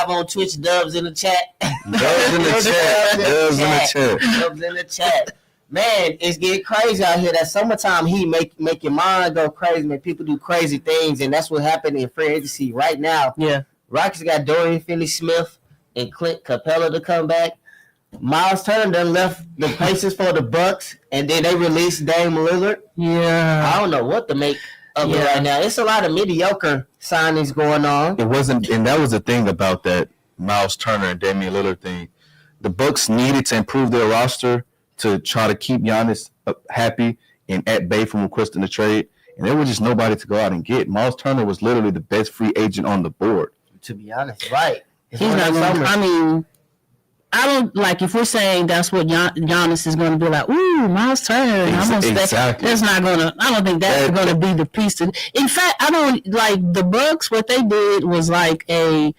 live on Twitch. Dubs in the chat. Dubs in the chat. Man, it's getting crazy out here. That summertime heat make your mind go crazy. Man, people do crazy things, and that's what happened in free agency right now. Yeah. Rockets got Dorian Finney-Smith and Clint Capela to come back. Miles Turner done left the Pacers for the Bucks, and then they released Dame Lillard. Yeah. I don't know what to make of it right now. It's a lot of mediocre signings going on. It wasn't, and that was the thing about that Miles Turner and Damian Lillard thing. The Bucks needed to improve their roster to try to keep Giannis happy and at bay from requesting the trade, and there was just nobody to go out and get. Miles Turner was literally the best free agent on the board. To be honest, right? He's not going. I mean, I don't like if we're saying that's what Giannis is going to be like. Ooh, Miles Turner. Exactly. That's not going to. I don't think that's going to be the piece. In fact, I don't like the Bucks. What they did was like a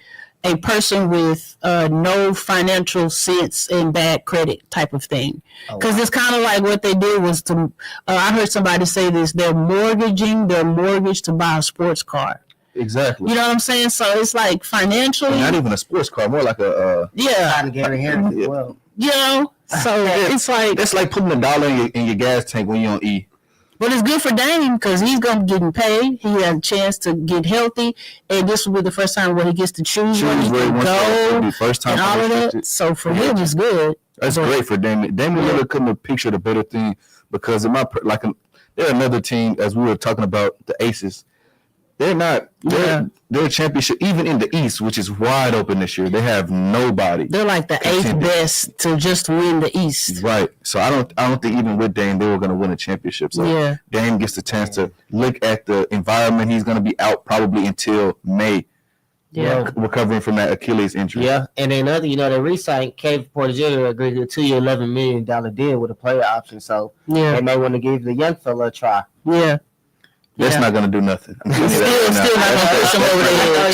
person with no financial sense and bad credit type of thing. Because it's kind of like what they did was to. I heard somebody say this. They're mortgaging their mortgage to buy a sports car. Exactly. You know what I'm saying? So it's like financially. Not even a sports car, more like a. Kind of Gary Harris as well. You know, so it's like. It's like putting $1 in your gas tank when you're on E. But it's good for Dame because he's going to get paid. He had a chance to get healthy, and this will be the first time where he gets to choose where he can go first time and all of that. So for him, it's good. That's great for Dame. Damian Lillard couldn't have pictured a better thing because they're another team, as we were talking about, the Aces. They're not. They're a championship, even in the East, which is wide open this year. They have nobody. They're like the eighth best to just win the East. Right. So I don't think even with Dame they were going to win a championship. So Dame gets the chance to look at the environment. He's going to be out probably until May. Yeah. Recovering from that Achilles injury. Yeah, and then they re-signed Kevin Porter Jr. agreed to a 2-year, $11 million deal with a player option. So they may want to give the young fella a try. Yeah. That's not going to do nothing. Still not going to push him over the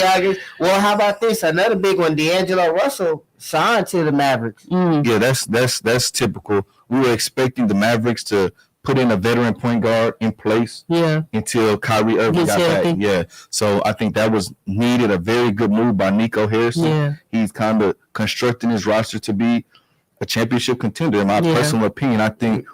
head. Well, how about this? Another big one. D'Angelo Russell signed to the Mavericks. Yeah, that's typical. We were expecting the Mavericks to put in a veteran point guard in place until Kyrie Irving got back. Yeah, so I think that was needed. A very good move by Nico Harrison. Yeah. He's kind of constructing his roster to be a championship contender. In my personal opinion, I think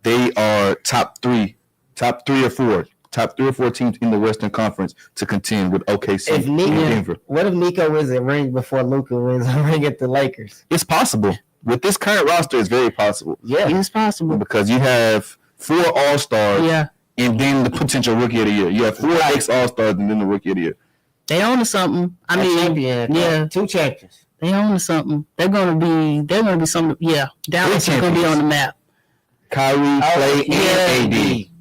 they are top three or four teams in the Western Conference to contend with OKC and Denver. What if Nico wins a ring before Luka wins a ring at the Lakers? It's possible. With this current roster, it's very possible. Yeah, it's possible. Because you have 4 All-Stars and then the potential Rookie of the Year. You have 4 ex-All-Stars and then the Rookie of the Year. They own to something. I mean, 2 champions. They own to something. They're gonna be something. Yeah, Dallas is gonna be on the map. Kyrie, Clay, and AD.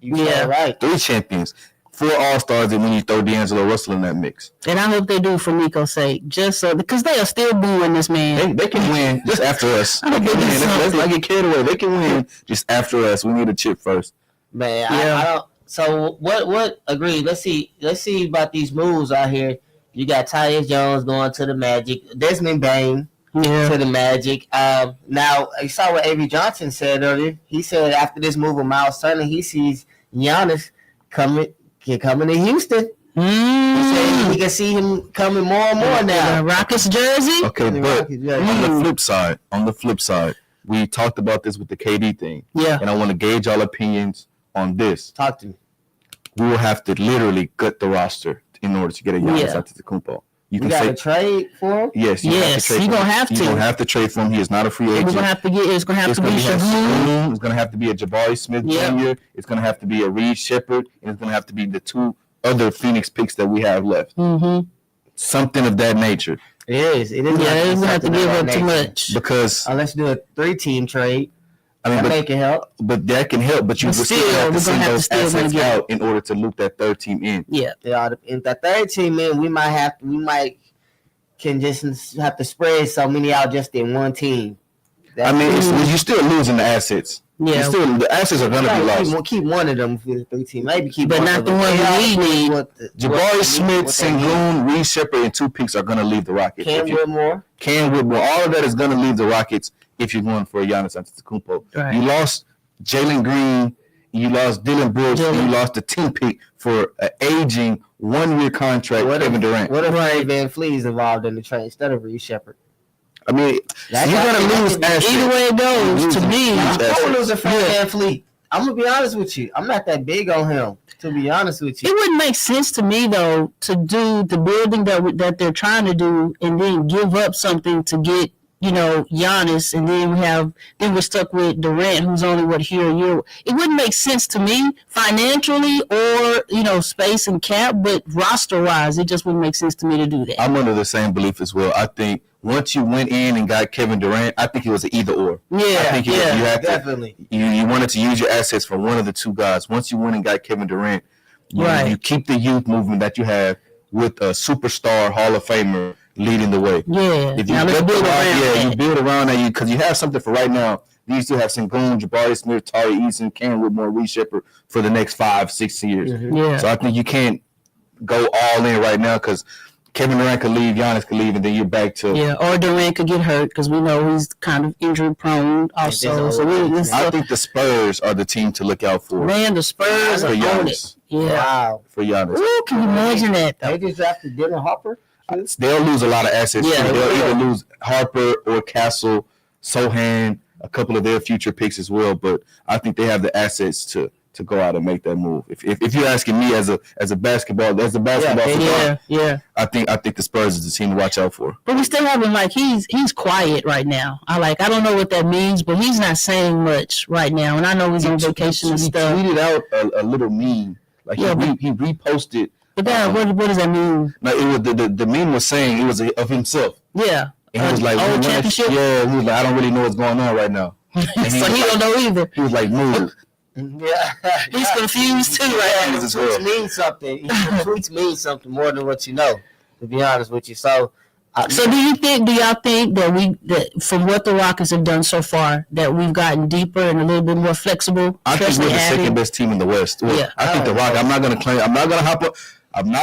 Right. 3 champions, 4 All-Stars, and when you throw D'Angelo Russell in that mix. And I hope they do for Nico's sake, just so because they are still booing this man. They can win just after us. Let's not get carried away. They can win just after us. We need a chip first. Man, I don't. So what? Agreed. Let's see about these moves out here. You got Tyus Jones going to the Magic. Desmond Bane. To the Magic. Now, you saw what Avery Johnson said earlier. He said after this move with Miles Turner, he sees Giannis coming to Houston. He said he can see him coming more and more now. Rockets jersey. Okay, but on the flip side, we talked about this with the KD thing. Yeah. And I want to gauge all opinions on this. Talk to me. We will have to literally gut the roster in order to get a Giannis Antetokounmpo. You got to trade for him? Yes, you're going to have to. You're going to have to trade for him. He is not a free agent. It's going to have to be Shagun. It's going to have to be a Jabari Smith Jr. It's going to have to be a Reed Shepherd. And it's going to have to be the 2 other Phoenix picks that we have left. Mm-hmm. Something of that nature. It is. Yeah, it's going to have to give up too much. Because unless you do a 3-team trade. That can help. But that can help. But you still have to send those assets out in order to loop that 3rd team in. Yeah. If that 3rd team in, we can just have to spread so many out just in one team. You're still losing the assets. Yeah. The assets are going to be lost. Keep one of them for the 3 team. Maybe keep but not the one we need. Jabari Smith, Sengun, Reed Shepherd, and 2 picks are going to leave the Rockets. Cam Whitmore. All of that is going to leave the Rockets if you're going for a Giannis Antetokounmpo. Right. You lost Jalen Green You lost Dylan Brooks. Dylan. And you lost the 10th pick for an aging 1-year contract. Kevin Durant. What if Ray Van Fleet is involved in the trade instead of Reed Shepard? I mean, you're gonna lose assets. Either way it goes, to me, I'm gonna lose a Van Fleet. I'm gonna be honest with you. I'm not that big on him. To be honest with you, it wouldn't make sense to me though to do the building that they're trying to do and then give up something to get Giannis, and then we're stuck with Durant, who's only here a year. It wouldn't make sense to me financially or space and cap, but roster wise, it just wouldn't make sense to me to do that. I'm under the same belief as well. I think once you went in and got Kevin Durant, I think it was an either or. Yeah, I think you had definitely. You wanted to use your assets for one of the two guys. Once you went and got Kevin Durant, you keep the youth movement that you have with a superstar Hall of Famer leading the way. Yeah. If you build around that, because you have something for right now. You still have Sengun, Jabari Smith, Tari Eason, Cam Whitmore, Reed Shepard for the next 5-6 years. Mm-hmm. Yeah. So I think you can't go all in right now because Kevin Durant could leave, Giannis could leave, and then you're back to or Durant could get hurt because we know he's kind of injury prone also. I think the Spurs are the team to look out for. Man, the Spurs for are on Giannis. it. Yeah. Wow. For Giannis. Ooh, can you imagine that? They just drafted Dylan Harper. They'll lose a lot of assets. Yeah, They'll either lose Harper or Castle, Sohan, a couple of their future picks as well. But I think they have the assets to go out and make that move. If you're asking me as a basketball fan, I think the Spurs is the team to watch out for. But we still have him he's quiet right now. I don't know what that means, but he's not saying much right now. And I know he's on vacation and stuff. He tweeted out a little meme. Like he reposted. But then what does that mean? No, it was the meme was saying it was of himself. Yeah. And he was like, championship? Yeah, he was like, I don't really know what's going on right now. So he don't know either. He was like, move. Yeah, he's confused too right now. Tweets mean something. Tweets mean something more than what you know. To be honest with you, so do y'all think that from what the Rockets have done so far that we've gotten deeper and a little bit more flexible? I think we're the second best team in the West. Well, I think the Rockets. I'm not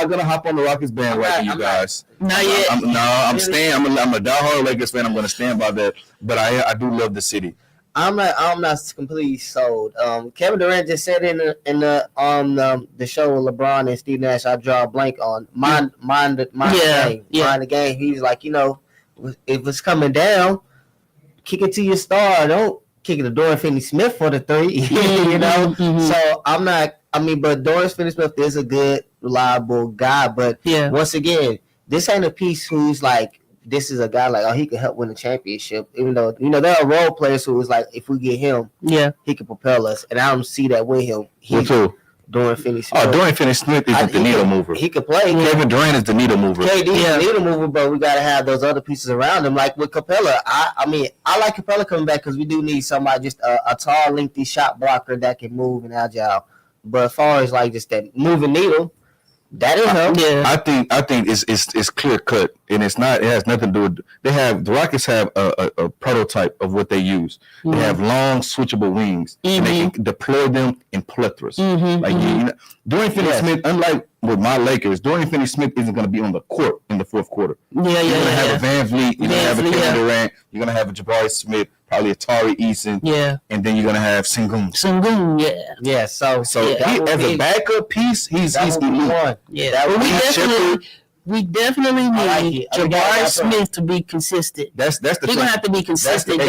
gonna hop on the Rockets bandwagon, you guys. Not yet. I'm staying. I'm a diehard Lakers fan. I'm gonna stand by that. But I do love the city. I'm not completely sold. Kevin Durant just said on the show with LeBron and Steve Nash, I draw a blank on mind the game. Mind the game. He's like, if it's coming down, kick it to your star. Don't kick it to Dorian Finney-Smith for the three. Mm-hmm. So I'm not. But Dorian Finney-Smith is a good, reliable guy. But once again, this ain't a piece who's like. This is a guy like, he could help win a championship. Even though, there are role players who was like, if we get him, he could propel us. And I don't see that with him. Dorian Finney-Smith. Oh, Dorian Finney-Smith is the needle mover. He could play. Kevin Durant is the needle mover. KD is the needle mover, but we got to have those other pieces around him. Like with Capela, I like Capela coming back because we do need somebody, just a tall, lengthy shot blocker that can move and agile. But as far as like just that moving needle, that is him. Yeah. I think it's clear cut, and it's not. It has nothing to do with. The Rockets have a prototype of what they use. Mm-hmm. They have long switchable wings, and they can deploy them in plethoras. Mm-hmm. Dorian Finney-Smith, unlike with my Lakers, Dorian Finney-Smith isn't going to be on the court in the fourth quarter. You're going to have a Van Vliet. You're going to have a Kevin Durant. You're going to have a Jabari Smith. Probably a Tari Eason. Yeah. And then you're going to have Sengun. Yeah. So as a backup piece, he's elite. Yeah. We definitely need Jabari Smith to be consistent. That's the He's going to have to be consistent.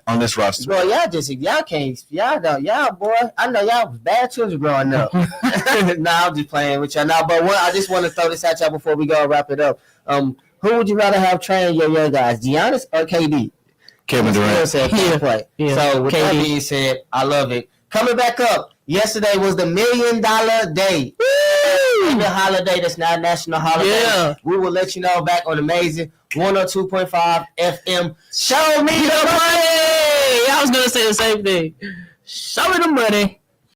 On this roster. Bro, y'all can't, boy, I know y'all was bad children growing up. I'm just playing with y'all now. But I just want to throw this at y'all before we go wrap it up. Who would you rather have train your young guys, Giannis or KD? Kevin Durant. So with that being said, I love it. Coming back up, yesterday was the $1 million day. The holiday that's not a national holiday. Yeah. We will let you know back on Amazing 102.5 FM. Show me the money. I was going to say the same thing. Show me the money.